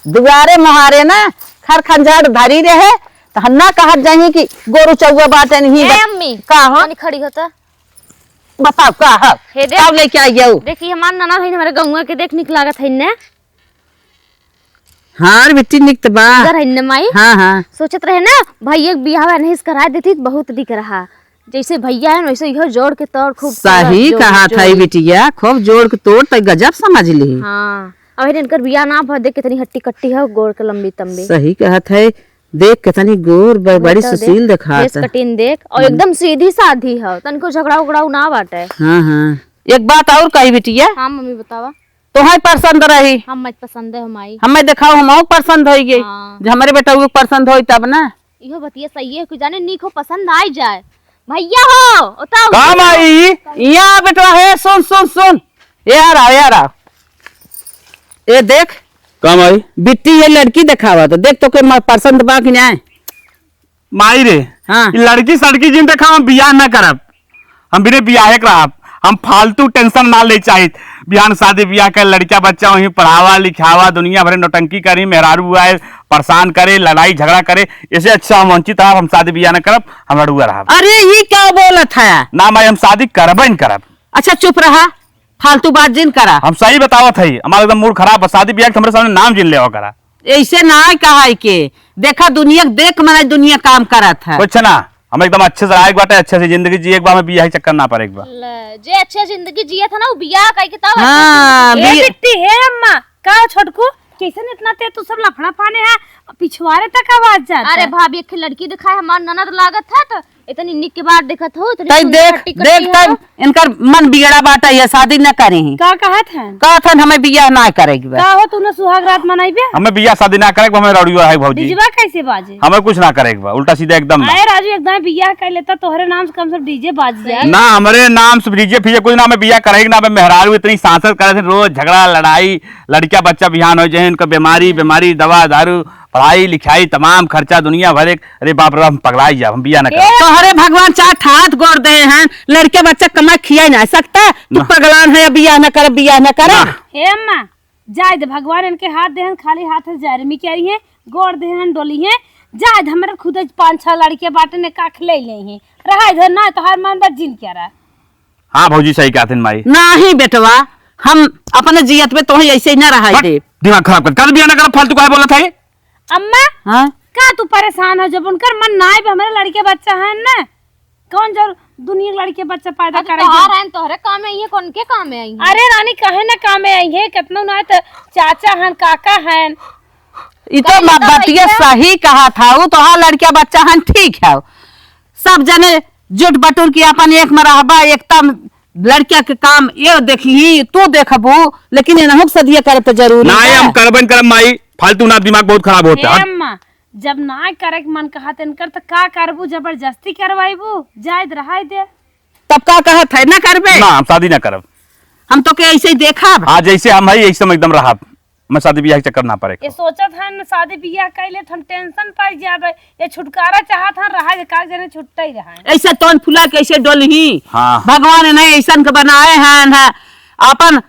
दुआरे मुहारे ना खर खंजाड़ धरी रहे तो हन्ना कहत जाही कि गोरु चौवा बाटे नहीं अम्मी का हो खड़ी होता बताओ का है हे देख कब लेके आई हो देखिए हमार नाना भाई हमारे गौवा के देख निक लागत है ने हां बेटी निकत बा इधर है ने माई हां सोचत रहे ना भैया बियाह नहीं करा देती तो बहुत दिख रहा जैसे भैया है वैसे इहो जोड़ के तोड़ खूब सही कहा था बिटिया खूब जोड़ के तोड़ तो गजब समझ ली हां अब इनकर बियाह ना भ देख कितनी हट्टी कट्टी है गोड़ के लंबी तंबी सही कहत है देख कितनी गोर बड़ी सुशील दिखात है कटिन देख और एकदम सीधी साधी है तनको झगड़ा उगड़ा ना बाटे हां एक बात और कही बिटिया हां मम्मी बतावा तोहर पसंद रही हम मत पसंद है हमारी हमें दिखाओ हम पसंद होई गई जब हमारे बेटा को पसंद होई तब ना इहो बतिया सही है कि जाने नीक हो पसंद आई जाए भैया हो उताओ काम आई यहाँ बेटा है सुन सुन सुन यार आओ ये देख काम आई बिट्टी ये लड़की दिखावा तो देख तो के पसंद बा कि नहीं माई रे हाँ लड़की सड़की जिन देखा हम बियाह न करब हम बिना बियाहे करब हम फालतू टेंशन ना ले चाहिए बिहान शादी बियाह कर लड़का बच्चा वहीं पढ़ावा लिखावा दुनिया भरे नौटंकी करी मेहरारू हुआ है परेशान करे लड़ाई झगड़ा करे इससे अच्छा हम वंचित रहा हम शादी बियाह न करब हम लड़ुआ रहा अरे ये क्या बोलत है ना माई हम शादी करब न करब अच्छा चुप रहा फालतू बात जिन करा हम सही बतावत है हमारा एकदम मूड खराब शादी बियाह हमारे सामने नाम जिन ले करा ऐसे ना कहा के देखा दुनिया देख मना दुनिया काम करत है कुछ ना हम एकदम अच्छे से आए बाटे अच्छे से जिंदगी जी एक बार में बियाह चक्कर ना पड़े एक बार जे अच्छे जिंदगी जिया था ना वो बियाह कई के तब हाँ, ए बिट्टी है अम्मा का छोटकू कैसे इतना ते तू सब लफड़ा पाने है पिछवाड़े तक आवाज जाता अरे भाभी एक लड़की दिखाए हमार ननद लागत है तो इतनी निक के बाद देखत हो तई देख देख तब इनकर मन बिगड़ा बाटा ये शादी न करे का कहत है कहत हमें बियाह ना करेगी का हो तूने सुहाग रात मनाईबे हमें बियाह शादी ना करे हमें लड़ुआ है भौजी बिजवा कैसे बाजे हमें कुछ ना करेगा उल्टा सीधा एकदम अरे राजू एकदम बियाह कर लेता तोहरे नाम से कम से डीजे बाज जाए ना हमारे नाम से डीजे फीजे कुछ ना हमें बियाह करेगी ना हमें मेहरारू इतनी सांसद करे थे रोज झगड़ा लड़ाई लड़का बच्चा बिहान हो जाए इनका बीमारी दवा दारू पढ़ाई लिखाई तमाम खर्चा दुनिया भर अरे बाप रे हम पगलाई जा हम बियाह न कर तो हरे भगवान चार ठात गोड़ दे हैं लड़के बच्चा कमा खिया नहीं सकता तू पगलान है बियाह न कर हे अम्मा जाय दे भगवान इनके हाथ देहन खाली हाथ से जारमी कह रही है गोड़ देहन डोली है जाय हमारे खुद 5-6 लड़के बाटे ने काख ले हैं रहा इधर ना तो हर मन बस जिन क्या रहा हाँ भौजी सही कहते माई नहीं बेटवा हम अपने जियत में तो ऐसे ही न रहा दे दिमाग खराब कर कल बियाह न कर फालतू का बोला था अम्मा हाँ का तू परेशान हो जब उनकर मन ना आए हमारे लड़के बच्चा है ना कौन जो दुनिया लड़के बच्चा पैदा करेगी तोहरे काम है ये कौन के काम है अरे रानी कहे ना काम आई है कितना ना तो चाचा हन काका हन ये तो बतिया सही कहा था वो तो हाँ लड़किया बच्चा हन ठीक है सब जने जुट बटुर की अपन एक में रहबा एकता लड़किया के काम ये देखी तू देखबू लेकिन इनहु सदिया करे तो जरूरी ना हम करबन करब माई फालतू ना दिमाग बहुत खराब होता है अम्मा जब ना करे मन कहा तेन कर तो का करबू जबरदस्ती करवाइबू जायद रहाई दे तब का कहत है ना करबे ना हम शादी ना करब हम तो के ऐसे ही देखा हाँ जैसे हम है ऐसे हम एकदम रहा मैं शादी ब्याह के चक्कर ना पड़े ये सोचत हन शादी बियाह कैले हम टेंशन पाई जाबे ये छुटकारा चाहत हन रहा जे का जने छुट्टा ही रहा ऐसे तोन फुला कैसे डोलही हाँ। भगवान ने ऐसन के बनाए हैं अपन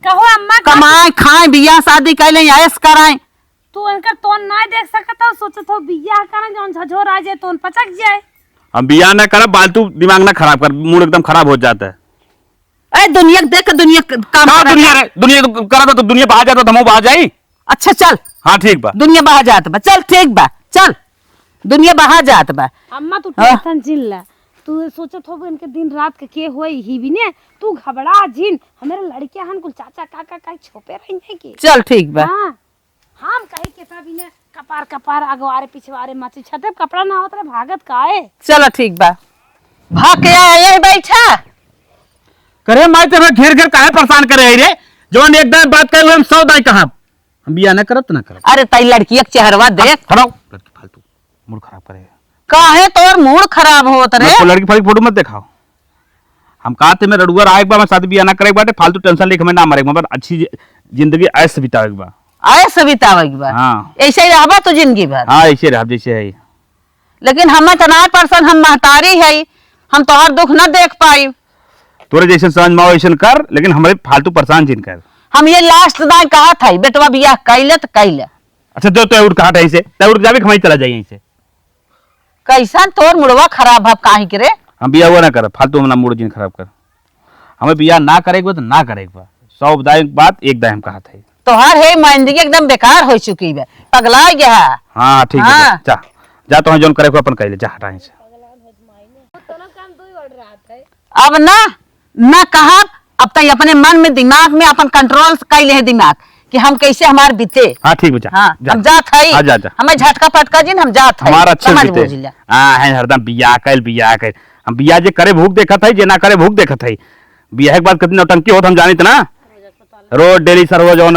कहो अम्मा कमाए खाए बियाह शादी कैले ऐस कराए तू इनका तोन ना देख सकत हो सोचत हो बियाह करन जौन झझोर आ जाए तोन पचक जाए हम बियाह ना करब फालतू दिमाग ना खराब कर मूड एकदम खराब हो जाता है अरे दुनिया देख दुनिया काम दुनिया करा तो दुनिया बाहर जाता तो हम बाहर जाई अच्छा चल हाँ ठीक बा दुनिया बाहर जात बा चल ठीक बा चल दुनिया बाहर जात बा अम्मा तू टेंशन जिल्ला तू सोचत हो इनके दिन रात के होई ही भी ने तू घबरा जिन हमारे लड़के हन कुल चाचा काका का छोपे रही है के चल ठीक बा हां हम कहे के सब ने कपार कपार अगवारे पिछवारे माची छते कपड़ा ना होत रे भागत काए चलो ठीक बा भाग के आए बैठा करे माई तेरे घेर घेर काहे परेशान करे रे जवन एकदम बात करे हम 100 दाई कहां हम बियाह न करत ना करत अरे तई लड़की के चेहरवा देख हटाओ लड़की फालतू मूड खराब करे काहे तोर मूड खराब होत रे लड़की फालतू फोटो मत दिखाओ हम कहते में रडुआ आए बा मैं शादी बियाह ना करे बाटे फालतू टेंशन लेके मैं ना मरे मगर अच्छी जिंदगी ऐसे बितावे बा ऐसे बितावे बा हां ऐसे ही रहबा तो जिंदगी भर हां ऐसे रह जैसे है लेकिन हमें तना पर्सन हम महतारी है हम तोहर दुख न देख पाई तोरे जैसे समझ में वैसे कर लेकिन हमारे फालतू परेशान जिन कर हम ये लास्ट दाई कहा था बेटवा बियाह कैले तो कैले अच्छा तो उठ कहा से उठ जावे खमाई चला जाइए यहीं से। कैसा तोर मुड़वा खराब है काहे के रे? हम बिया हुआ ना कर फालतू हमला मूड जिन खराब कर। हमें बिया ना करेगा तो ना करेगा, 100 बात एक दाय हम कहा था। तोहार है जिंदगी एकदम बेकार हो चुकी है, पगला गया। हाँ ठीक हाँ। है, जा जा तो जोन करे को अपन कह ले, जा हटाए से। अब ना कहा, अब तक अपने मन में दिमाग में अपन कंट्रोल कर ले दिमाग कि हम कैसे हमार बीते। हाँ ठीक बचा। हाँ जा। हम जात हई। हाँ, जा, जा। हमें झटका फटका जिन हम जात हई। हमारा अच्छे समझ बीते। बूझ लिया। हाँ है हरदम बिया कर हम बिया जे करे भूख देखत है, जे ना करे भूख देखत है। बिया के बाद कितनी नौटंकी होत हम जानित ना। रोज डेली सर हो जो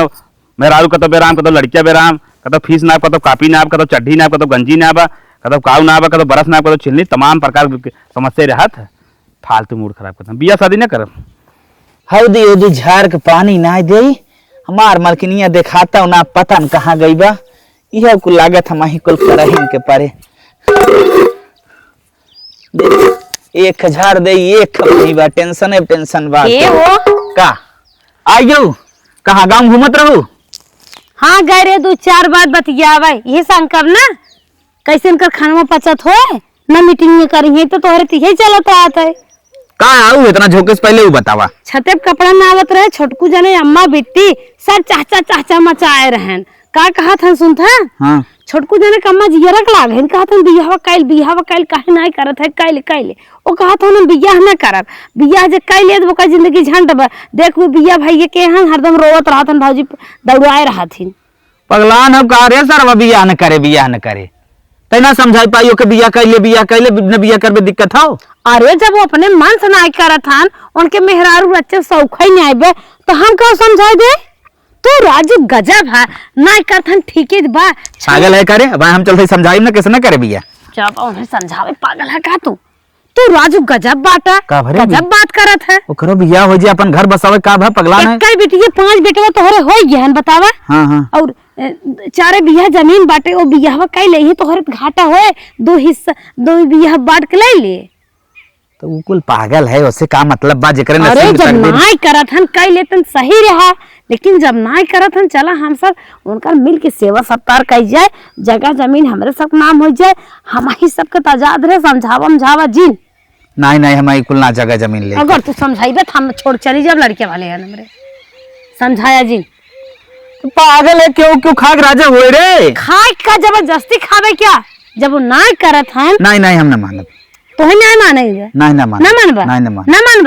मेहरारू कतो बेराम, कतो लड़किया बेराम, कतो फीस नाप, कतो कापी नाप, कतो चड्ढी नाप, कतो गंजी नाप, कतो काऊ नाप, कतो बरस नाप, कतो छिलनी, तमाम प्रकार की समस्या रहत। फालतू मूड खराब करता बिया शादी ना करब। हौदी उदी झाड़ के पानी ना दे, हमार मलकिनिया देखाता ना पता न कहाँ गई बा। यह कुल लागत हम ही कुल करहिन के पारे। 1000 दे, एक खपनी बा, टेंशन बा। के हो? का आयो कहाँ गांव घूमत रहू? हाँ गए रे 2-4 बात बतियावा, ये संकब ना कैसे इनकर खाना पचत हो ना, मीटिंग में करी है तो तोहरे तिहे चलत रहत है। का आऊ इतना झोंके से पहले वो बतावा। छते पे कपड़ा में आवत रहे, छोटकू जने अम्मा बिट्टी सब चाचा मचाए रहन। का कहा था सुनता? हाँ छोटकू जने कम्मा जियरक लागन, कहा था बियाह कैल काहे नहीं करत है, कैल ओ कहा था ना बियाह ना करब, बियाह जे कैल ले ओकर जिंदगी झंड बा। देख वो बियाह भाई के हन हरदम रोवत रहतन, भौजी दौड़ाए रहथिन। पगलान अब का रे सर बियाह न करे तैना समझाई पाइयो के बियाह कैले न बियाह करबे दिक्कत हो। अरे जब वो अपने मन से नहीं करत हन, उनके मेहरारू बच्चे सौखई नहीं आबे तो हम का समझाई दे? तू राजू गजब है, नहीं करथन ठीक है बा। पागल है करे भाई, हम चलते समझाई ना कैसे ना करे बियाह। जब उन्हें समझावे पागल है का तू राजू गजब बाटा, का भरे गजब बात करत है। ओकरो बियाह हो जे अपन घर बसावे का भा पगलान है। कई बेटिए 5 बेटवा तोहरे हो गए बतावा। हाँ और 4 बिया जमीन बाटे, ओ बियाह कई ले तोहरे घाटा होए, 2 हिस्सा 2 बियाह बांट के ले ले। तो वो कुल पागल है, उससे का मतलब बा जेकरे अरे नसीब जब तकदीर। नाई करत हन कई लेतन सही रहा, लेकिन जब नाई करत हन चला हम सब उनका मिल के सेवा सत्कार कई जाए, जगह जमीन हमरे सब नाम हो जाए, हम ही सबके आजाद रहे। समझावा जिन नहीं हमारी कुल ना जगह जमीन ले। अगर तू समझाइबे तो हम छोड़ चली जब लड़के वाले हैं हमरे। समझाया जिन तो पागल है, क्यों खाक राजा हुए रे। खाए का जबरदस्ती खावे क्या, जब वो नाई करत हन। नहीं हम ना मानब। तो ही नहीं मानेगा? नहीं ना मानब। ना मानबा?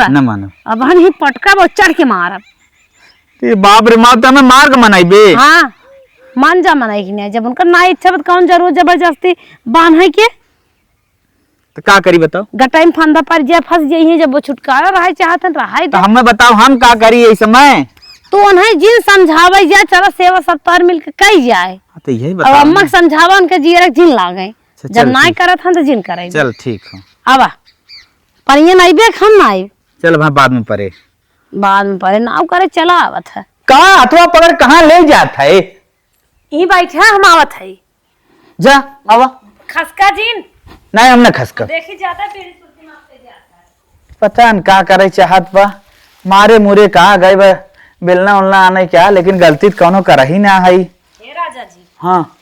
ना मानबा? अब हम ही पटका वो चढ़ के मारब। ते बाप रे माँ तो हमें मार के मनाइबे। हाँ मान जा मनाई कि नहीं, जब उनका ना इच्छा बत कौन जरूर जबरदस्ती बांध है के। तो का करी बताओ? गटाई में फंदा पर जे फंस जाइए, जब वो छुटकारा रहे चाहतन रहे तो हमें बताओ हम का करी इस समय? तो उन्हें जिन समझावे जाए, चलो सेवा सत्कार मिल के कई जाए। तो यही अब बताओ। अम्मा समझावा उनके जीरक जिन लागे, चल जब नाई ठीक। करत हन तो जिन करे। चल ठीक हो, आवा परिये नहीं बे हम नाई चल वहाँ बाद में परे। बाद में परे नाव करे चला आवत है। कहाँ अथवा पकड़ कहाँ ले जाता है? यही बैठा हम आवत है। जा आवा। खसका जिन नहीं हमने खसकर देखी जाता है, पीढ़ी सुर्ती मारते जाता है। पता न का करे चाहत बा, मारे मुरे कहाँ गए बा, बेलना उलना आने क्या, लेकिन गलती तो कौनो कर ही ना है। हे राजा जी, हाँ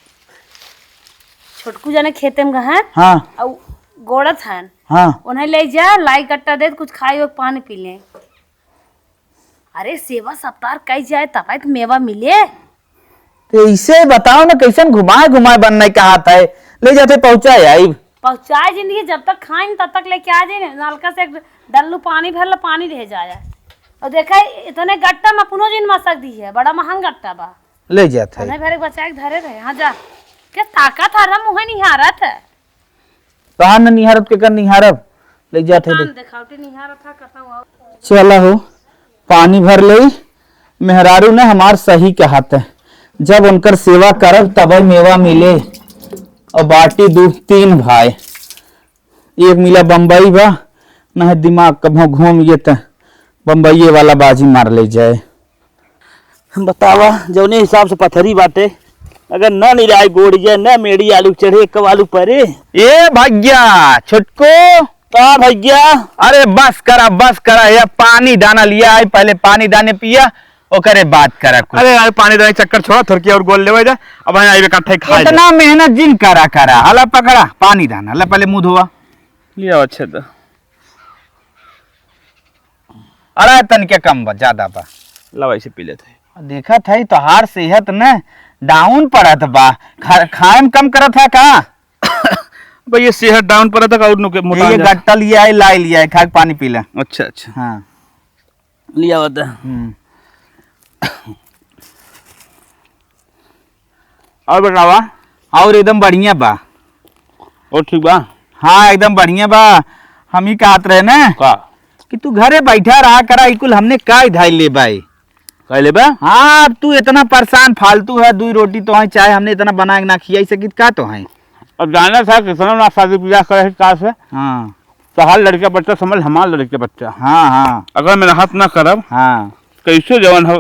छोटकू जाने खेते में गहन हाँ और गोड़त हन, हाँ उन्हें ले जा लाई कट्टा दे कुछ खाई और पानी पी ले। अरे सेवा सत्कार कई जाए तब तो मेवा मिले। तो इसे बताओ ना कैसन घुमाए बनने कहा था, ले जाते पहुंचाए आई। पहुंचाए जिंदगी, जब तक खाए तब तक लेके आ जाए, नलका से डल्लू पानी भर ला, पानी रह जाए। और देखा इतने गट्टा में अपनो जिन मसक दी है, बड़ा महंगा गट्टा बा, ले जाते उन्हें भरे बचा के धरे रहे। हाँ जा क्या ताकत आ रहा, मुँह निहारत है। कहा न निहारत के कर निहारब, ले जाते दे। दिखावटी निहारत था कथा। चला हो पानी भर ले। मेहरारू ने हमार सही कहत है, जब उनकर सेवा करब तब मेवा मिले। और बाटी 2-3 भाई, एक मिला बम्बई बा, न दिमाग कभो घूम ये तो बम्बई वाला बाजी मार ले जाए। बतावा जौने हिसाब से पथरी बाटे, अगर न निराय गोड़ जाए न मेड़ी आलू चढ़े कब आलू परे। ए भैया छोटको का भैया? अरे बस करा या पानी दाना लिया है, पहले पानी दाने पिया ओकरे बात करा कुछ। अरे यार पानी देने चक्कर छोड़ा थोड़ी और गोल ले जा अब आई इकट्ठा ही खा इतना मेहनत जिन करा करा हला पकड़ा पानी दाना हला पहले मुंह धोवा लिया अच्छे तो अरे तन के कम बा ज्यादा बा लवाई से पी लेते देखा था तोहार सेहत न डाउन पड़त बा खाए में कम करत है का भाई ये सेहत डाउन पर था और नुके मोटा ये गट्टा लिया है लाई लिया है खा के पानी पी ले। अच्छा अच्छा हाँ लिया होता और बतावा और एकदम बढ़िया बा और ठीक बा हाँ एकदम बढ़िया बा हम ही कहत रहे ना का कि तू घरे बैठा रहा करा कुल हमने का धाई ले बाई कह ले बा हाँ अब तू इतना परेशान फालतू है 2 रोटी तो है चाहे हमने इतना बना के ना खिया सकित का तो है। अब जाना था कितना ना शादी ब्याह करे का से हाँ तो हर लड़का बच्चा समझ हमार लड़के बच्चा हाँ हाँ अगर मेरा हाथ ना करब हाँ कैसे जवान हो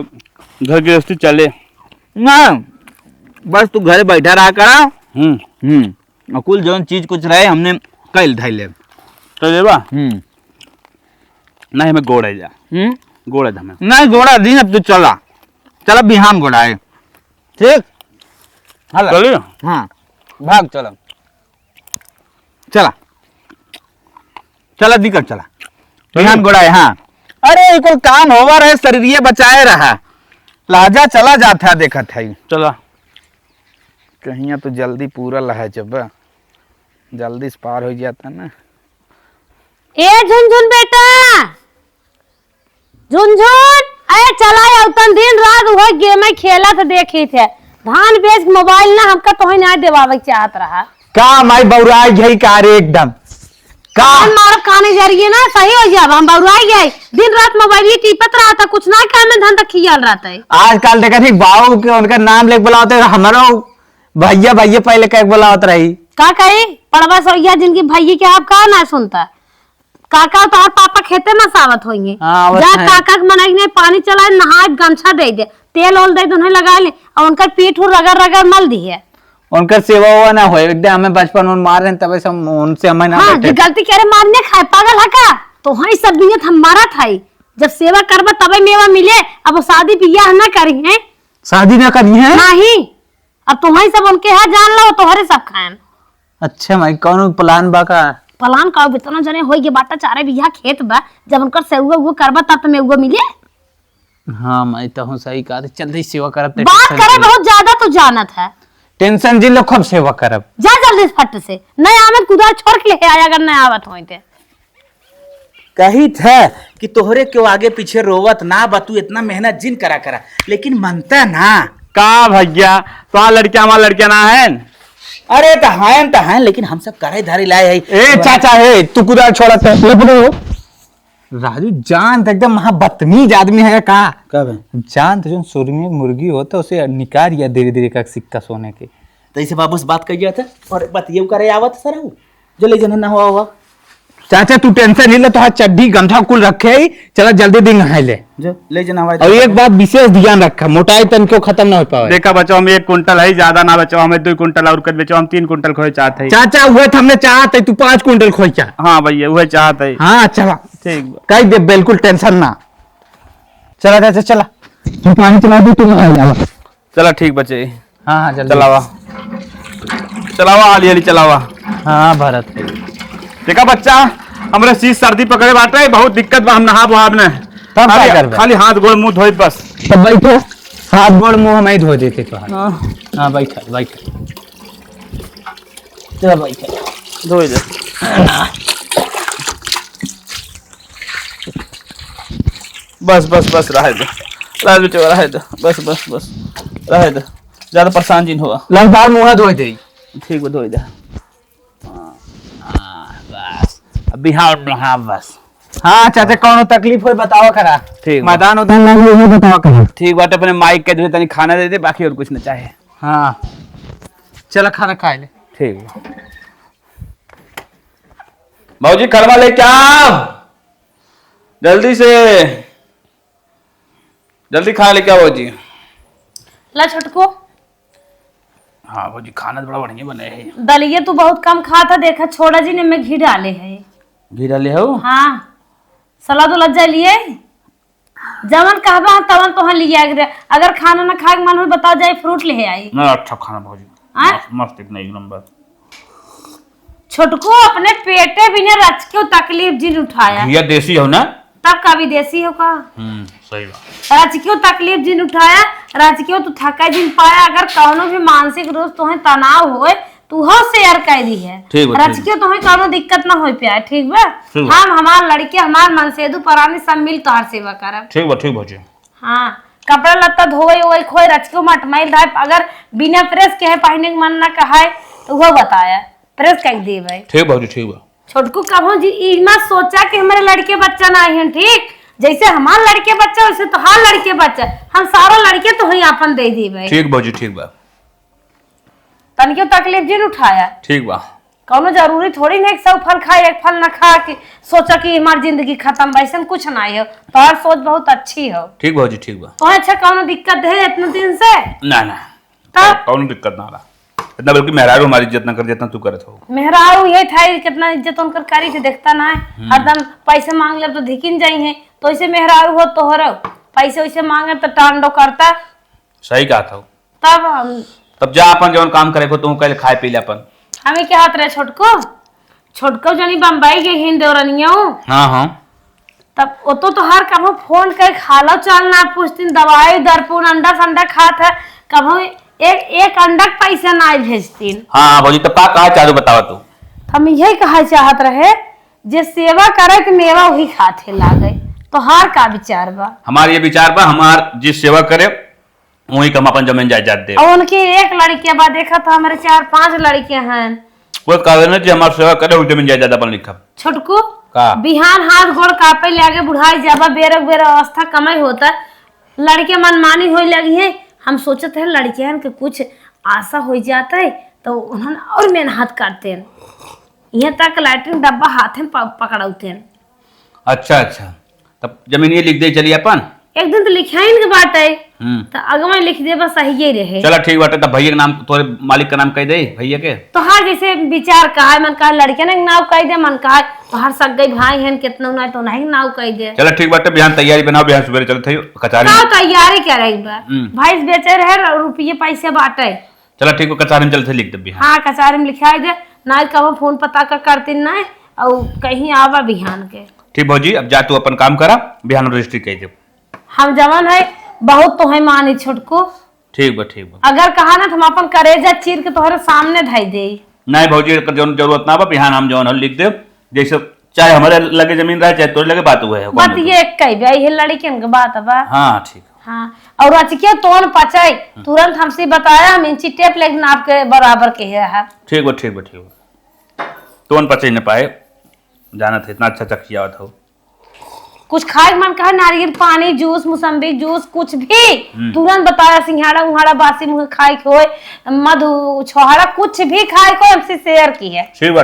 घर गृहस्थी चले ना बस तू घरे बैठा रहा करा हम्म और कुल जौन चीज कुछ रहे हमने कल धाई ले। तो ले बा नहीं हमें गोड़ है जा गोड़ है हमें नहीं घोड़ा दिन अब तू चला चला बिहान घोड़ा है ठीक हाला चलिए हाँ भाग चला चला चला दिक्कत चला बिहान घोड़ा है। हाँ अरे कोई काम होवा रहे शरीर बचाए रहा लाजा चला जाता देखा था चला कहीं तो जल्दी पूरा लहा जब जल्दी से पार हो जाता ना। ए झुनझुन बेटा झुनझुन अरे चला उतन दिन रात वही गेम खेला तो देखी थे धान बेच मोबाइल ना हमका तो ही नहीं देवावे चाहत रहा का माई बौराई गई कार एकदम का कान मार काने जरिए ना सही हो जाब हम बौराई गए दिन रात मोबाइल ही टिपत रहा था कुछ ना काम में धंधा खियाल रहता है। आजकल देखा थी बाबू के उनका नाम लेके बुलाते हमारो भैया भैया पहले कह बुलावत रही का कही पड़वा सैया जिनकी भैया के आप का ना सुनता काका तो और पापा खेते में सावत होंगे हाँ, वो जा तो है। काका के मनाई ने पानी चलाए नहाए गमछा दे दे तेल ओल दे दे उन्हें लगा ले और उनका पीठ रगड़ रगड़ मल दी है। उनका सेवा हुआ ना हो एकदम हमें बचपन में मार रहे हैं तब से उनसे हमें ना हाँ बैठे। ये गलती करे मारने खाए पागल है का तो वही सब नियत हमारा था जब सेवा करबा तबे मेवा मिले अब वो शादी बियाह ना करी है शादी ना करनी है नहीं अब तुम्हारी सब उनके है जान लो तुम्हारे सब खाएं अच्छा माई कौन प्लान बा का पलान का इतना जने होई के बाटा चारे बियाह खेत बा जब उनकर सेवा वो करबा तब तो मेवा मिले। हाँ मैं तो हूँ सही कहा जल्दी सेवा करब बात करे बहुत ज्यादा तो जानत है टेंशन जिन लो खूब सेवा करब जा जल्दी फट से नहीं आवे कुदार छोड़ के ले आया अगर नहीं आवत होई ते कही था कि तोहरे क्यों आगे पीछे रोवत ना बा तू इतना मेहनत जिन करा करा लेकिन मनता ना का भैया तो लड़किया हमारा लड़किया ना है अरे तो हैं लेकिन हम सब करे धारी लाए है ए चाचा है तू कुदार छोड़ा था राजू जान तो एकदम महा बदतमीज आदमी है का कब जान तो जो सुर में मुर्गी होता उसे निकाल या धीरे धीरे का सिक्का सोने के तो इसे बाबू से बात करिए था और बात ये करे आवत सर जो ले जन ना हुआ चाचा तू टेंशन नहीं ले तो चड्डी गमछा कुल रखे ही चला जल्दी दिन नहाए ले जो ले जन हवा और एक बात विशेष ध्यान रखा मोटाई तन क्यों खत्म ना हो पाए देखा बचाओ हम 1 कुंटल है ज्यादा ना बचाओ हमें 2 कुंटल और कर बेचो हम 3 कुंटल खोए चाहते हैं चाचा हुए थे हमने चाहते तू 5 कुंटल खोचा हाँ भैया वह चाहते है हाँ चला ठीक कही दे बिल्कुल टेंशन ना चला चाचा चला तू पानी चला दे तू नहा जावा चला ठीक बचे हाँ हाँ जल्दी चलावा चलावा आली आली चलावा हाँ भरत देखा बच्चा हमरे शीश सर्दी पकड़े बाटे बहुत दिक्कत बा हम नहा बुहाब ने तब क्या करबे? खाली हाथ गोड़ मुंह धोई बस तब बैठो हाथ गोड़ मुंह हमें धो देते तो हाँ बैठा बैठा चलो बैठा धोई दे बस बस बस रहे दो रहे दो बस बस बस रहे दो ज्यादा परेशान जिन हुआ लगभग मुंह धो दे ठीक बा धोई दे बिहार नहा बस हाँ चाचा कौन तकलीफ हो बताओ करा ठीक बा। मैदान उदान लगे हो बताओ करा ठीक बाटे अपने माइक के जो तनी खाना दे दे बाकी और कुछ न चाहे हाँ चलो खाना खा ले ठीक भाजी खड़वा ले क्या जल्दी से जल्दी खा ले क्या भाजी ला छोटको हाँ भाजी खाना तो बड़ा बढ़िया बने है दलिया तू बहुत कम खाता देखा छोड़ा जी ने में घी डाले है घी डाले हो हाँ सलाद उलद जा लिए जवन कहबा तवन तो लिया दे। अगर खाना ना खाए के मन हो बताओ जाए फ्रूट ले आई। ना अच्छा खाना भौजी, आय? मस्त एक नंबर। छोटको अपने पेटे बिना रच के तकलीफ जिन उठाया, घिया देसी हो ना? तब का विदेशी हो का सही बात। राजकीय तकलीफ जिन उठाया, राजकीय तू थका जिन पाया। अगर कौनो भी मानसिक रूप तुम्हें तनाव होए तू हो शेयर कर दी है। ठीक बा, राजकीय तुम्हें कौनो दिक्कत ना हो पाए, ठीक बा? ठीक बा। हम हमार लड़के हमार मनसेदू परानी सब मिल तोहार सेवा करब। ठीक भौजी। हाँ, कपड़ा लत्ता धोए ओए खोए रचके मटमाइल धाय। अगर बिना प्रेस के है पहने के मन ना कहाए तो वो बताया प्रेस कर दे भाई। ठीक भौजी, ठीक बा। छोटकू कहो जी ई मत सोचा कि हमारे लड़के बच्चा ना है, ठीक? जैसे हमार लड़के बच्चा वैसे तो हर लड़के बच्चा, हम सारा लड़के तो ही अपन दे दी भाई। ठीक भौजी, ठीक बा। तनिको तकलीफ जिन उठाया, ठीक बा। कौनो जरूरी थोड़ी नहीं सब फल खाए एक फल ना खा के सोचा कि हमारी जिंदगी खत्म, वैसे कुछ ना हो। तोहर सोच बहुत अच्छी हो। ठीक भौजी, ठीक बा। तो अच्छा कौनो दिक्कत है इतने दिन से? ना तब कौन दिक्कत ना रहा। इतना बल्कि मेहरारू हमारी इज्जत ना कर जितना तू करत हो। मेहरारू ये था कितना इज्जत उनकर करी थे देखता ना है। हरदम पैसे मांग ले तो धिकिन जाई है, तो ऐसे मेहरारू हो तो हो पैसे वैसे मांगे तो टांडो करता। सही कहा था। तब जा अपन जवन काम करे को तू कल खाए पी ले अपन। हमें क्या हाथ रहे छोटको जानी बम्बई के हिंद देवरनिया। हाँ तब वो तो हर कभो फोन कर खालो चल ना पूछती दवाई दरपून अंडा संडा खात है। कभो एक अंडा के पैसा ना भेजती। हाँ भौजी, तब का कहा चालू बतावा तू। हम यही कहा चाहत रहे जे सेवा करे के मेवा वही खाते लागे। तो हर का विचार बा? हमार ये विचार बा, हमार जिस सेवा करे वही कम अपन जमीन जायदाद दे। और उनकी एक लड़की बा, देखा तो हमारे 4-5 लड़के हैं। वो कहे ना जी हमार सेवा करे वो जमीन जायदाद अपन लिखब। छोटकू का बिहान हाथ गोड़ कापे लागे बुढ़ाई जाबा बेर अवस्था कमाई होता, लड़के मनमानी होई लगी है। हम सोचते हैं लड़कियन के कुछ आशा हो जाता है तो उन्होंने और मेहनत करते हैं, यहाँ तक लैट्रिन डब्बा हाथ में पकड़ते हैं। अच्छा, तब जमीन ये लिख दे चलिए अपन। एक दिन तो लिखाइन के बात है तो अगवा लिख दे बस सही ही रहे। चला ठीक बात है। तब भैया के नाम तोरे मालिक का नाम कह दे भैया के। तो हर जैसे विचार कहा है, मन कहा लड़के ने नाव कह दे, मन कहा तो हर सग गई भाई हैं कितना ना तो नहीं नाव कह दे। चला ठीक बात है। बिहान तैयारी बनाओ, बिहान सुबह चलते हैं कचहरी। का तैयारी क्या रही बा? भाई बेचे रहे रुपये पैसे बांटे। चला ठीक है, कचहरी में चलते लिख दे बिहान। हाँ, कचहरी में लिखाई दे ना, कब फोन पता का करती ना और कहीं आवा बिहान के। ठीक भौजी, अब जा तू अपन काम करा, बिहान रजिस्ट्री कह दे। हम जवान है बहुत तो है मानी छोटको। ठीक बा। अगर कहा ना तो हम अपन करेजा चीर के तोहरे सामने धई दे। नहीं भौजी, जरूरत ना बा, बिहान हम जवन लिख दे। जैसे चाहे हमारे लगे जमीन रहे चाहे तोरे लगे बात हुआ है। बात ये कही भाई है लड़कियन के बात बा। हाँ ठीक। हाँ, और अचके तोन पचाई तुरंत हमसे बताया, हम इंची टेप लेकिन आपके बराबर के है। ठीक बा। तोन पचे न पाए जाना था, इतना अच्छा चखिया था। कुछ खाए मन कहा नारियल पानी जूस मुसम्बी जूस कुछ भी तुरंत बताया। सिंघाड़ा उहाड़ा बासी मुँह खाए खोए मधु छोहाड़ा कुछ भी खाए को हमसे शेयर की है। ठीक बा।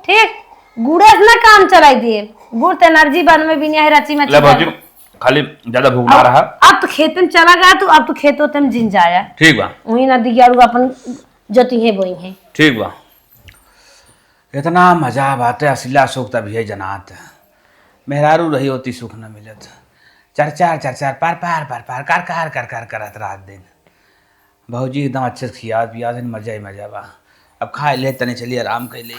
ठीक, गुड़े से ना काम चलाई दिए। गुड़ तो एनर्जी बन में भी नहीं रची में खाली ज्यादा भूख ना रहा। अब तो खेत में चला गया तो अब तो खेतों में जिन जाया। ठीक बा। वही नदी के अपन जोती है बोई है। ठीक बा। इतना मजा बाटे असिला सुख तभी है जनात। मेहरारू रही होती सुख न मिलत। चरचार पार करत रात दिन। भौजी एकदम अच्छे से खिया पिया मजा ही मजा बा। अब खाए ले तने चलिए आराम कर ले।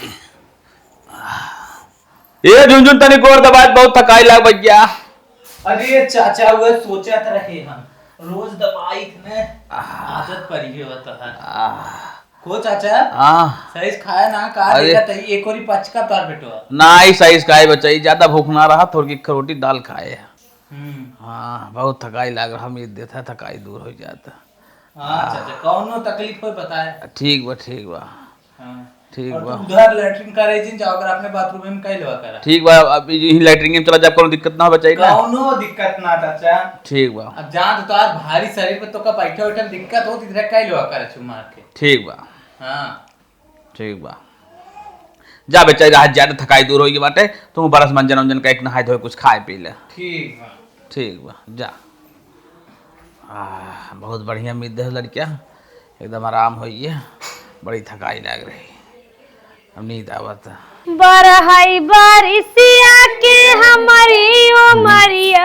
ये झुनझुन तने कोर दबात बहुत थकाई लाग भैया। अरे चाचा हुए सोचत रहे हम रोज दवाई ने आदत पड़ी है तो को चाचा सही खाया ना का देखा तई एक और पच का तार बेटो ना ही सही खाए बच्चा ज्यादा भूख ना रहा, थोड़ी रोटी दाल खाए। हाँ बहुत थकाई लग रहा, उम्मीद देता थकाई दूर हो जाता। हाँ चाचा कौनो तकलीफ हो बताए। ठीक बा ठीक बा। उधर लैट्रिन करे जिन जाओ अगर अपने बाथरूम में कई लवा करा। ठीक बा, अब यही लैट्रिन में चला जा, कोनो दिक्कत ना हो बच्चा ना। कौनो दिक्कत ना चाचा। ठीक बा। अब जहां तो तार भारी शरीर पे तो का बैठे उठे दिक्कत हो इधर कई लवा करा चुमा के। ठीक बा। हाँ ठीक बा, जा बच्चा रात ज्यादा थकाई दूर होगी बाटे। तुम बरस मंजन उंजन का एक नहाए धोए कुछ खाए पी ले। ठीक बा जा। बहुत बढ़िया उम्मीद है लड़किया, एकदम आराम होइए, बड़ी थकाई लग रही। अब नींद आवता। बरहाई बारिशिया के हमारी उमरिया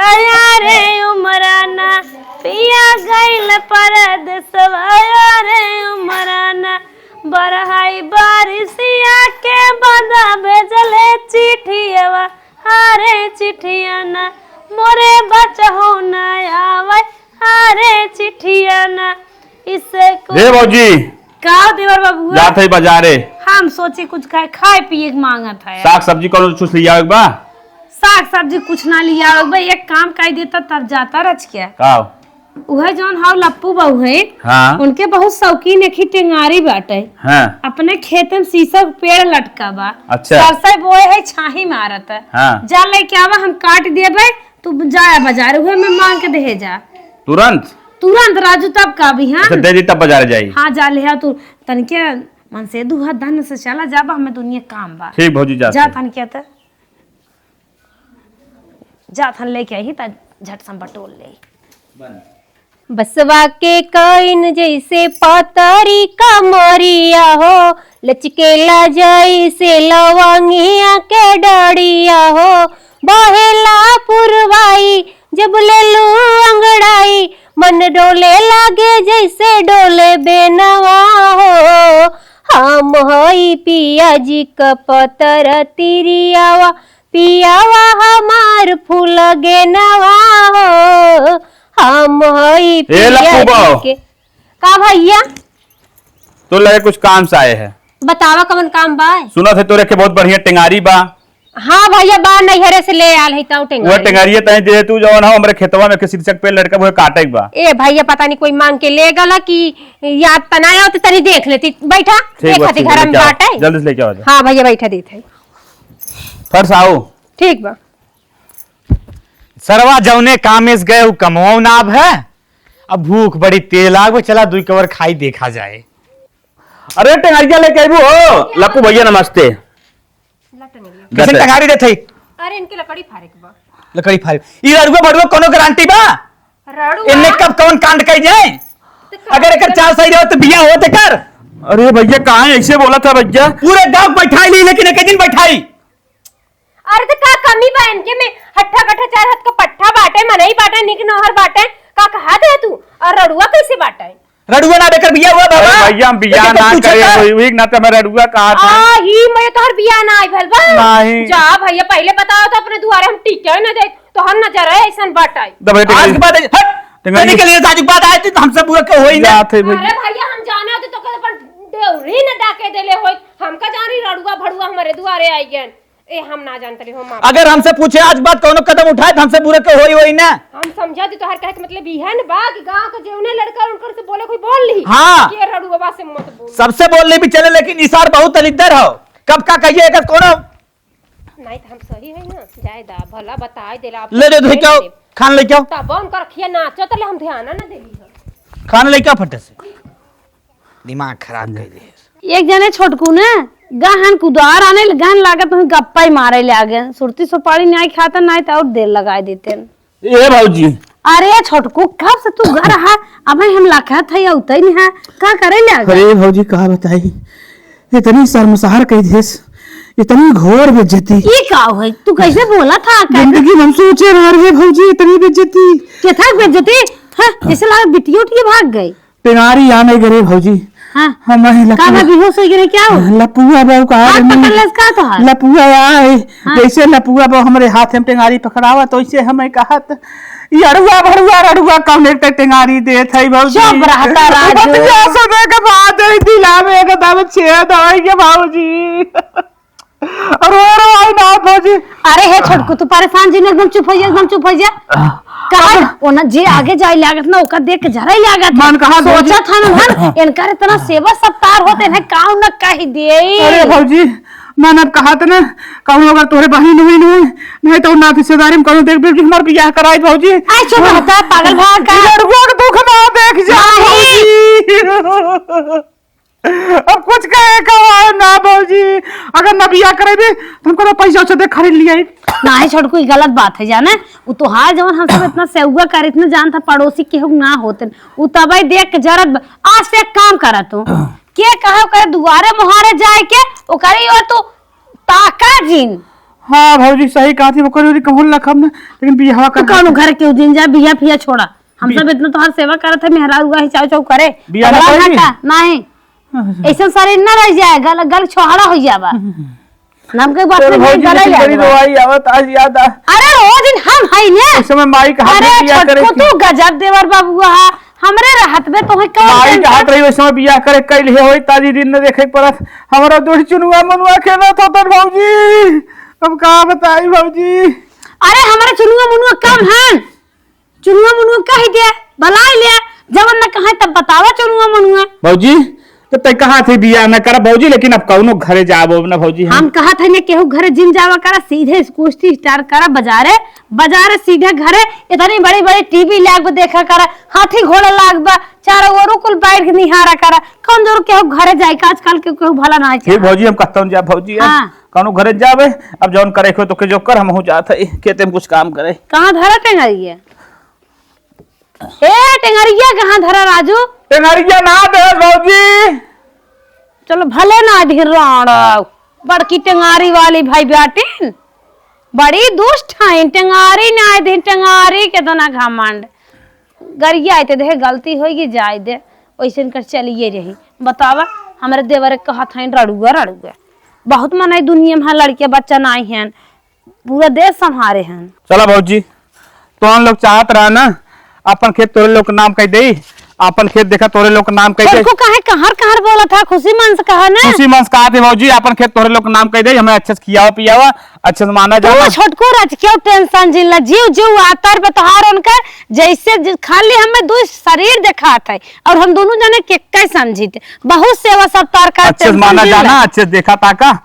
रे उमराना पिया गइल परदेसवा रे उमराना बरहाई बारिशिया के बदा भेजले चिठियावा हारे चिठियाना मोरे बचहु न आवे हारे चिठियाना इसे रे भौजी का देवर बाबू जात है बाजारे, हम सोचे कुछ खाए पिए के मांगत है। साग सब्जी कौन कुछ लिया एक बा? साग सब्जी कुछ ना लिया भाई, एक काम कर देता तब जाता रच क्या का वह जौन हाउ लप्पू बहू है हाँ उनके बहुत शौकीन एक ही टेंगारी बाटे। हाँ अपने खेत में शीशा के पेड़ लटका बा। अच्छा। सरसों बोए है छाही मारत है। हाँ। जा लेके आवा हम काट देबे तू जा बाजार हुए में मांग के दे जा तुरंत तुरंत राजू तब का भी। हाँ अच्छा दे दी तब बाजार जाई। हाँ जा ले तू तनके मन से दुहा धन से चला जाबा हमें दुनिया काम बा। ठीक भौजी जा थन क्या था जा थन लेके आई त झट सम बटोल ले। बसवा के कइन जैसे पतरी कमरिया हो लचकेला जैसे लवंगिया के डड़िया हो बहेला पुरवाई जब ले लू अंगड़ाई मन डोले लागे जैसे डोले बेनवा हो हम हई पिया जी का पतर तिरियावा पियावा हमार फूल गेनवा हो हम हई पिया जी के। का भैया तो लगे कुछ काम से आए हैं? बतावा कवन काम बा? सुना थे तोरे के बहुत बढ़िया टेंगारी बा। हाँ भैया बा नैहरे से ले आल है ताऊ वो टेंगारी तय दे तू जवन हो हमरे खेतवा में के शीर्षक पे लड़का वो काटे बा। ए भैया पता नहीं कोई मांग के ले गला कि याद तनाया तो तनी देख लेती। बैठा एक हाथी घर में बाटे जल्दी से लेके आओ। हाँ भैया बैठा देते फर्स आओ। ठीक बा। सरवा जौने कामेश गए कमवाऊ नाब है। अब भूख बड़ी तेल आग चला 2 कवर खाई देखा जाए। अरे टेंगारिया लेके आइबू हो। लप्पू भैया नमस्ते। किसन टंगारी देते अरे इनके लकड़ी फारे के बा। लकड़ी फारे ई रड़ुआ बड़ुआ कोनो गारंटी बा? इनने कब कौन कांड कई जाए? अगर एकर चाल सही रहो तो बिया होते कर। अरे भैया कहाँ ऐसे बोला था भैया? पूरे गांव बैठाई ली लेकिन एक दिन बैठाई। अरे तो का कमी बा इनके में हट्ठा कट्ठा 4 हाथ का पट्ठा बाटे मनई बाटे निक नहर बाटे का कहा दे तू और रड़ुआ कैसे बाटे? रड़ुआ ना देकर बिया हुआ बाबा। भैया हम बिया ना करे हुई ना तो मैं रड़ुआ कहा था। ही मैं तोहर बिया ना आई भल बा। नहीं। जा भैया पहले बताओ तो अपने दुआरे हम टिके न दे तो हम नजर है ऐसन बाटे। आज के बाद हट तेरे के लिए आज बात आए तो हमसे पूरा के होई ना। अरे भैया हम जाना तो कद पर देवरी न डाके देले होई हमका जानी रड़ुआ भड़ुआ हमारे दुआरे आई गन ए हम ना जानते हो। अगर हमसे पूछे आज बात कोनो कदम उठाए तो हमसे बुरा के होई ना। हम समझा दी तोहर कहे के मतलब ई है न बा कि गांव के जेवने लड़का उनकर से बोले कोई बोल ली। हाँ। के रड़ुआ बा से मत बोल। सबसे बोलने भी चले लेकिन इशार बहुत दलिद्दर हो। कब का कहिए अगर कोनो नहीं तो हम सही है ना जाय दा भला बताई देला ले दे क्या खान ले क्या तब उनका रखिया नाचो तले हम ध्यान ना देली। खान ले क्या फटे से दिमाग खराब कर दे। एक जने छोटकू ने गहन कुदार आने गहन लागत में गप्पा ही मारे ले आगे सुरती सुपारी नहीं खाता नहीं तो और देर लगा देते। ए भौजी अरे छोटकू कब से तू घर है अब हम लाखा था या उतर नहीं है का करे ले आगे? अरे भौजी कहा बताई इतनी शर्मसार कही देस इतनी घोर बेइज्जती। ये का है तू कैसे बोला था? जिंदगी में हम सोचे रहे भौजी इतनी बेइज्जती क्या था बेइज्जती? हां जैसे लगा बिटिया उठी भाग गई। टेंगारी आने गए भौजी। हां हम का बेहोश हो गए क्या? लपुआ बाबू का लपुआ आए जैसे लपुआ बाबू हमारे हाथ में टेंगारी पकड़ावा तो ऐसे हमें कहा अड़ुआ भड़ुआ रड़ुआ कौन एक टेंगारी दे थई भौजी। चुप रहता राजू। समय के बाद दिलावे एकदम छेद होई के भौजी। अरे आई ना भौजी। अरे हे छोटकू तू परेशान जी एकदम चुप हो जा एकदम चुप हो जा। कहा ओना जे आगे जाए लागत ना ओका देख के जरा लागत मन कहा सोचा था ना इनकर इतना सेवा सत्कार होते हैं काऊ न कह दे। अरे भौजी मैंने अब कहा था ना कहूँ अगर तोरे बहन हुई नहीं तो ना रिश्तेदारी में कहूँ देख देख हमार बियाह कराई भौजी। आई चुप रहता पागल भाग का लड़ुआ के दुख ना देख जा भौजी। अब कुछ कहे कहो ना भौजी अगर ना बियाह करेबे तो हमको तो पैसा से दे खरीद लिया। नहीं छोटकू ये गलत बात है जाने वो तो हार जवन हम सब इतना सेवा करे इतना जान था पड़ोसी के ना होते वो तब देख के जरा आज से एक काम करा तू के कहा करे दुआरे मुहारे जाए के ओकरी और तू ताका जिन हाँ भौजी सही कहा थी वो करी कहूं लखम ना लेकिन बियाह तू कर कौन घर के दिन जा बिया फिया छोड़ा हम सब इतना तोहार सेवा करत है मेहरा हुआ है चाव चाव करे बिया ना अगला करेगी? घाटा, नहीं ऐसा सारे न रह जाए गल गल छोहड़ा हो जाबा नाम के बात तेरे में भौजी गला की बड़ी जाए दवाई आवत आज याद आ अरे रोज दिन हम है ने उस समय माई का हाथ अरे में बियाह करे छोटको तू गजब देवर बाबूआ हमरे रहत में तो है माई का हाथ रही उस समय बियाह करे कैल हे होई ताजी दिन न देखे परत हमरा दूर चुनुआ मनुआ खेला था तो भौजी अब का बताई भौजी अरे हमारे चुनुआ मुनुआ कम है चुनुआ मुनुआ कह दे भलाई ले जब न कहा तब बतावा चुनुआ मुनुआ भौजी तो तय कहा थे बियाह न कर भौजी लेकिन अब कौनो घरे जाबो ना भौजी हम कहा था ने केहू घरे जिम जावा करा सीधे कुश्ती स्टार्ट करा बाजारे सीधे घरे इतनी बड़ी बड़ी टीवी लाग देखा करा हाथी घोड़ा लाग बा चारों ओर कुल बैठ के निहारा करा कौन जरूर केहू घरे जाए का आजकल के केहू भला ना ठीक भौजी हम कहता हूं जा भौजी हाँ। कौनो घरे जाबे अब जौन करे को तो के जो कर हम हो जात है खेते में कुछ काम करे कहाँ धरा टेंगरिया ए टेंगरिया कहाँ धरा राजू टेंगरिया ना दे भौजी चलो भले ना ढिराण बड़की टेंगारी वाली भाई बेटी बड़ी दुष्ट है टेंगारी ना दे टेंगारी के तो ना घमंड गरिया आते दे गलती होगी जाए दे वैसे कर चलिए रही बतावा हमारे देवर कहा था रड़ुआ बहुत मनाई दुनिया में लड़के बच्चा नहीं हैं पूरा देश संभारे हैं चलो भौजी तो हम लोग चाहत रहा ना अपन खेत तोरे लोग के नाम कह दे अपन खेत देखा तोरे लोग के नाम कह दे को कहे कहार बोला था खुशी मन से कहा ना खुशी मन से कहा थे भौजी अपन खेत तोरे लोग के नाम कह दे हमें अच्छे से खियावा पियावा अच्छे से माना तो जावा छोटको रच क्यों टेंशन जिला जीव जीव आतर पे तोहार उनकर जैसे खाली हमें दो शरीर देखा था और हम दोनों जने के समझी थे बहुत सेवा सब तार का अच्छे से माना जाना अच्छे से देखा ताका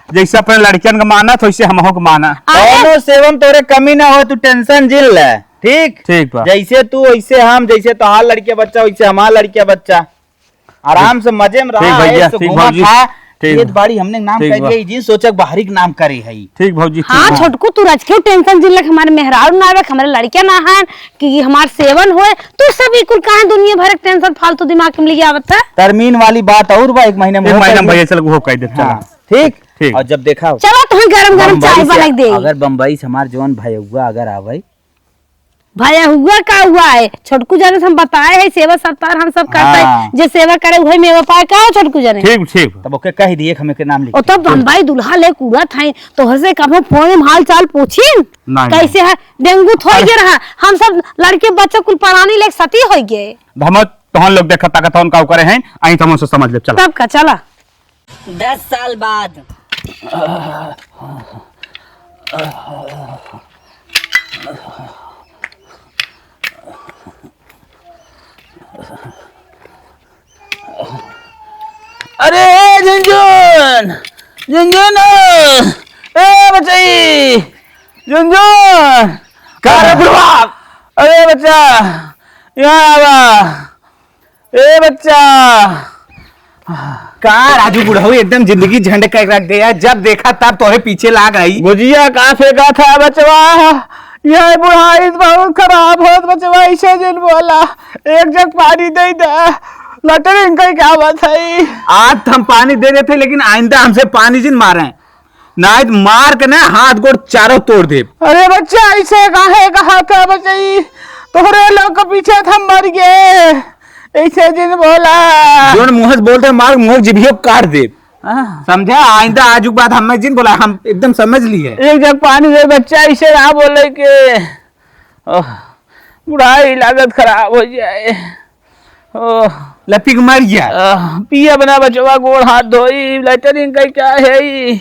जैसे अपने लड़कियन का माना तो वैसे हमहो के माना दोनों सेवन तोरे कमी ना हो तू टेंशन झेल ले ठीक ठीक बा जैसे तू वैसे हम जैसे तोहार लड़के बच्चा वैसे हमार लड़के बच्चा आराम से मजे में ठीक रहा भैया, है तो ठीक घूमा भौजी, खा ठीक खेत बा। बाड़ी हमने नाम ठीक कर बा। दिया जी सोचक बाहरी के नाम करे है ठीक भौजी ठीक हाँ बा। छोटको तू रच क्यों टेंशन जिला हमारे मेहरारू ना आवे हमारे लड़के ना है कि हमार सेवन होए तू सब कुल कहां दुनिया भर के टेंशन फालतू दिमाग में ले आवत है तरमीन वाली बात और बा एक महीने में एक हो महीना जाएगी। भैया चल वो कह दे हाँ, चल ठीक ठीक। और जब देखा चलो तुम्हें गरम गरम बम्बई चाय से- बना दे अगर बम्बई से हमार जवान भाई हुआ अगर आवे भैया हुआ का हुआ है छोटकू जाने से हम बताए है सेवा सत्कार हम सब करते हाँ। हैं जो सेवा करे वही मेवा पाए का हो छोटकू जाने ठीक ठीक तब ओके कह दिए हमें के नाम लिख और तब बम्बई दुल्हा ले कूड़ा था तो हसे कभी फोन में हाल चाल पूछी नहीं, कैसे है डेंगू थोड़ गया रहा हम सब लड़के बच्चे कुल परानी ले सती हो गए हम तोहन लोग देखा ताका तोहन का करे हैं आई तो हम से समझ ले चल तब का चला 10 साल बाद अरे झुनझुन झुनझुन ए बच्ची झुनझुन का रे बुढ़वा? अरे बच्चा यहाँ आवा ए बच्चा का राजू बुढ़ऊ एकदम जिंदगी झंड कर रख दिया जब देखा तब तोहे पीछे लाग आई गुजिया का फेंका था बचवा यह बुढ़ाई बहुत खराब होत बचवा ऐसे जिन बोला एक जग पानी दे दे लटरिंग का क्या बात है आज हम पानी दे देते लेकिन आइंदा हमसे पानी जिन मारे नाइट मार के ना हाथ गोड़ चारों तोड़ दे अरे बच्चा ऐसे काहे कहा था बच्ची तोहरे लोग के पीछे थम मर गए ऐसे जिन बोला जोन मुंह से बोलते मार मुंह जिभियो काट दे समझा आइंदा आज बात हमें जिन बोला हम एकदम समझ लिए एक जग पानी दे बच्चा ऐसे ना बोले के बुढ़ाई लागत खराब हो जाए लपी मर गया पिया बना बचवा गोड़ हाथ धोई लेटरिंग का क्या है ई?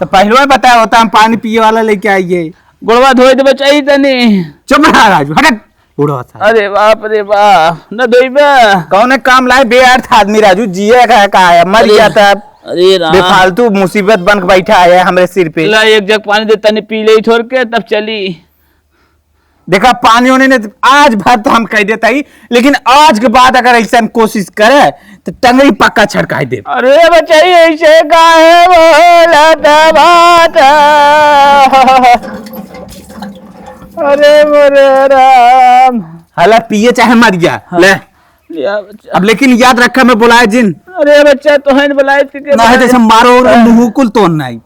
तो पहले बताया होता हम पानी पिए वाला लेके आइए गोड़वा धोई दे बचाई तनी चुप रहा राजू हटक बूढ़ा सा अरे बाप रे बाप न धोईबा कौन काम लाए बेअर्थ आदमी राजू जिए का है मर गया था अरे राम बेफालतू मुसीबत बन के बैठा आया हमारे सिर पे ला एक जग पानी दे तनी पी ले छोड़ के तब चली देखा पानी होने ने आज भर तो हम कह देता ही लेकिन आज के बाद अगर ऐसा कोशिश करे तो टंगड़ी पक्का छड़काई दे अरे बचाई ऐसे काहे बोला बात अरे मोरे राम हला पिए चाहे मर गया ले लिया बच्चा। अब लेकिन याद रखा मैं बुलाए जिन अरे बच्चा तो है बुलाए ना है जैसे मारो मुकुल तो नहीं।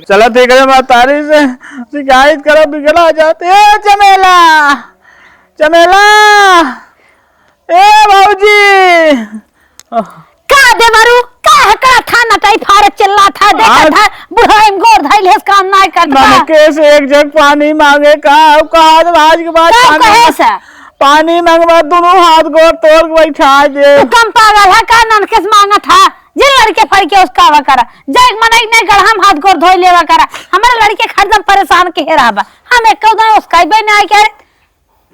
चलो ठीक है मैं तारी से शिकायत करो बिगड़ा जाते ए चमेला चमेला ए भाऊजी का दे मारू का हकड़ा था नटाई फारे चिल्ला था देखा था बुढ़ा इन गोर धाइल है काम ना करता मन के से एक जग पानी मांगे कहा आज के बाद कहे से पानी मांगवा दोनों हाथ गोर तोड़ के बैठा दे। तू कम पागल है का ननकेस मांगा था जिन लड़के फड़ के उसका वा करा जग मनई नहीं गढ़ हम हाथ गोर धोई लेवा करा हमारे लड़के हरदम परेशान के हेराबा हम एक कौदा उसका ही बने आए करे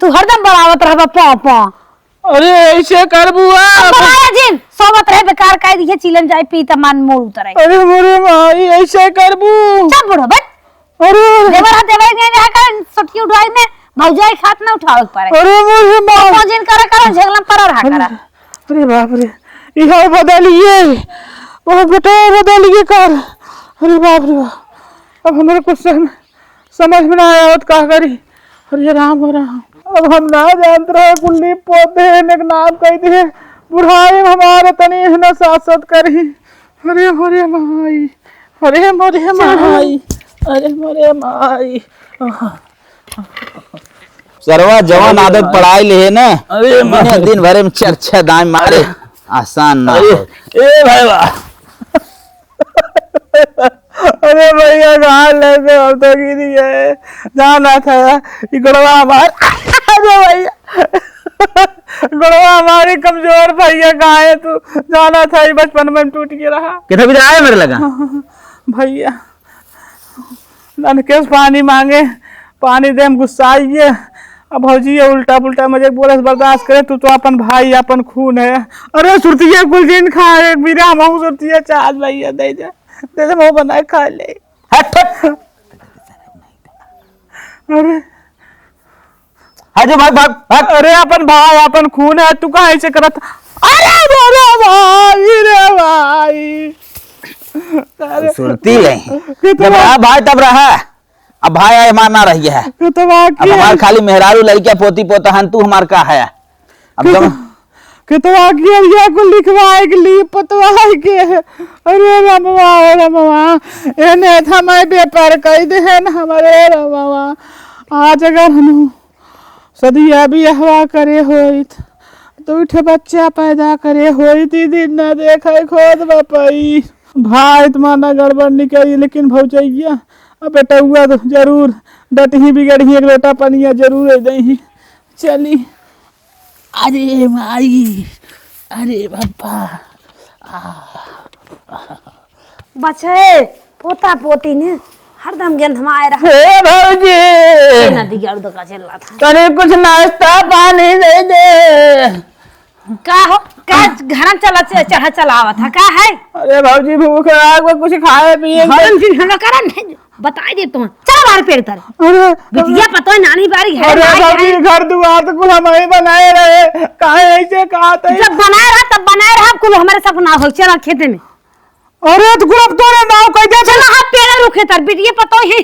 तू हरदम बरावत रहबा पौ पौ। अरे ऐसे कर बुआ बनाया जिन सोबत रहे बेकार काई दिखे चिलन जाए पी त मन मोड़ उतरे। अरे मोरे माई ऐसे कर बू चल बुढ़ो बट अरे देवर ने जा कर सटकी उठाई में भौजाई खात ना उठावे पारे अरे मोरे माई पौ जिन करा झगलम पर रहा करा। अरे बाप रे यह बदलिए वो बेटा बदलिए कर। अरे बाप रे बाप अब हमारे कुछ समझ में ना आया तो क्या करी। अरे राम हो राम अब हम ना जानते रहे कुल्ली पौधे ने नाम कह दिए बुढ़ाई हमारे तनी न सासत करी। अरे मोरे माई अरे मोरे माई अरे मोरे माई सरवा जवान आदत पढ़ाई ले है ना। अरे मैंने दिन भर में चर्चा दाम मारे आसान ना हो। ए भाई वाह अरे भैया कहाँ लेके अब तो गिरी है जाना था गड़वा हमार अरे भैया गड़वा हमारी कमजोर भैया कहाँ है तू जाना था ये बचपन में टूट के रहा कितना भी आया मेरे लगा भैया ननकेश पानी मांगे पानी दे गुस्सा आइए अब भौजी ये उल्टा पुल्टा मुझे बोले बर्दाश्त करे तू तो अपन भाई अपन खून है। अरे सुरतिया कुल दिन खाए मेरा हम सुरतिया चाल भैया दे दे मुँह बनाए खा ले। अरे हाजो भाग भाग भाग। अरे अपन भाई अपन खून है तू कहाँ ऐसे करत। अरे रे भाई सुरती है जब रहा भाई तब रहा अब भाई आए मारना रही है अब हमार खाली मेहरारू लड़किया पोती पोता हन तू हमार का है अब जब कितवा किया को लिखवाए के लिए पतवाए के अरे रमवा एने हमारे व्यापार कह दे है ना हमारे रमवा आज अगर हम सदिया भी हवा करे होइत तो उठे बच्चा पैदा करे होइत दिन न देखे खोद बपई भाई तुम्हारा गड़बड़ निकली लेकिन भौजैया अब बेटा हुआ तो जरूर डटही बिगड़ही एक लोटा पनिया जरूर दही चली। अरे माई अरे बापा बच्चे पोता पोती ने हरदम गेंद हम आए रहा हे भौजी नदी के अर्ध का चल रहा था तने कुछ नाश्ता पानी दे दे। का हो का घर चढ़ा चलावा था का है। अरे भौजी भूख लाग कुछ खाए पिए हरन दिन हम करा नहीं बताई दे तुम चल बाहर पेड़ तर अरे बिटिया पतो है नानी बारी है अरे भौजी घर दुआर तो कुल हम ही बनाए रहे काहे ऐसे कहा था जब बनाए रहा तब बनाए रहा कुल हमारे सपना हो चला खेते में। अरे तो कुल अब तोरे नाव कह दे चला हाथ पेड़ रुके तर बिटिया पतो है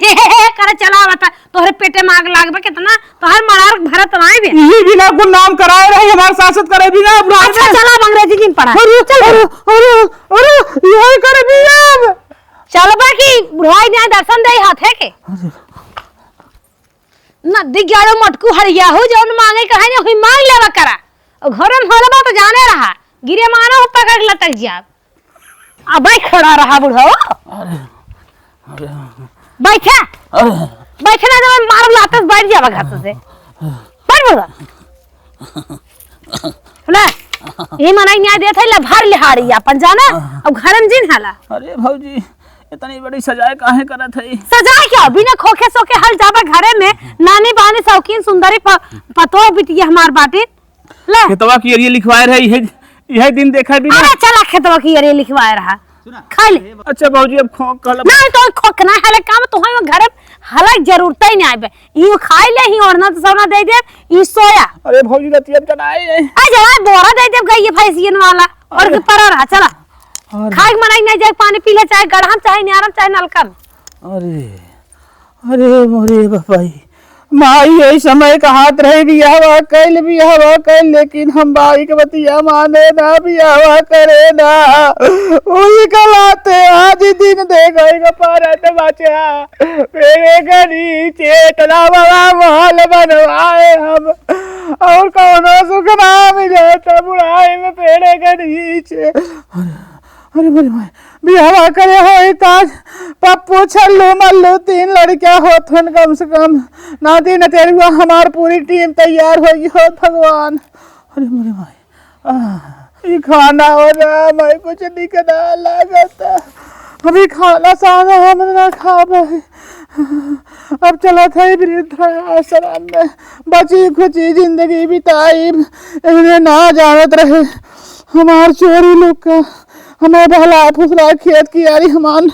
करे चला बता तोहरे पेटे में आग लागबे कितना तोहर मरार भरत नाई बे यही बिना कुल नाम कराए रहे हमारे शासक करे बिना अब अच्छा चला अंग्रेजी दिन पढ़ा अरे यही करे बिना चल बाकी बुढ़ाई ने दर्शन दे हाथ है के नदी ग्यारो मटकू हरिया हो जौन मांगे कहे ने हुई मांग लेवा करा और घर में होलबा तो जाने रहा गिरे मानो पकड़ लटक जा अब भाई खड़ा रहा बुढ़ाओ बैठा बैठना तो मार लातस बैठ जावा घर से बैठ बुढ़ा ले ये मनाई न्याय देत है ला भर लिहाड़ी अपन जाना अब घर में जिन हाला। अरे भौजी इतनी बड़ी सजाए काहे करत है सजाए क्या बिना खोखे सोखे हल जाबा घरे में नानी बानी शौकीन सुंदरी पतो बिटिया हमार बाटी ले खेतवा की एरिया लिखवाए रहे यह दिन देखा भी अरे चला खेतवा की एरिया लिखवाए रहा खा ले। अच्छा भौजी अब खोक कल नहीं तो खोकना है काम तो है घरे हलक जरूरत ही नहीं आबे ई खाई ले ही और ना तो सोना दे दे ई सोया। अरे भौजी रतिया बनाए आ जरा बोरा दे दे गई फैसियन वाला और के पर रहा चला खाई मनाई नहीं जाए पानी पी ले चाहे गढ़ा चाहे न्यारम चाहे नलका। अरे अरे मोरे बापाई माई यही समय कहात रहे बियाहवा कैल लेकिन हम बाई के बतिया माने ना बियाहवा करे ना वही कलाते आज ही दिन दे गए का पारा तो बचा मेरे गरी चेतना बड़ा महल बनवाए हम और कौनो सुख ना मिले तो बुढ़ाई में पेड़े के नीचे अरे बोले भाई बिहावा करे हो ताज पप्पू छल्लू मल्लू 3 लड़कियां होथन कम से कम नाती नतेरुआ हमार पूरी टीम तैयार होगी हो भगवान। अरे बोले भाई ये खाना हो रहा मैं कुछ निकला लागता अभी खाना सारा हम ना खा पाए अब चला था वृद्धाश्रम में बची खुची जिंदगी बिताई इन्हें ना जानत रहे हमार चोरी लोग का हमें बहला फुसला खेत की यारी हमान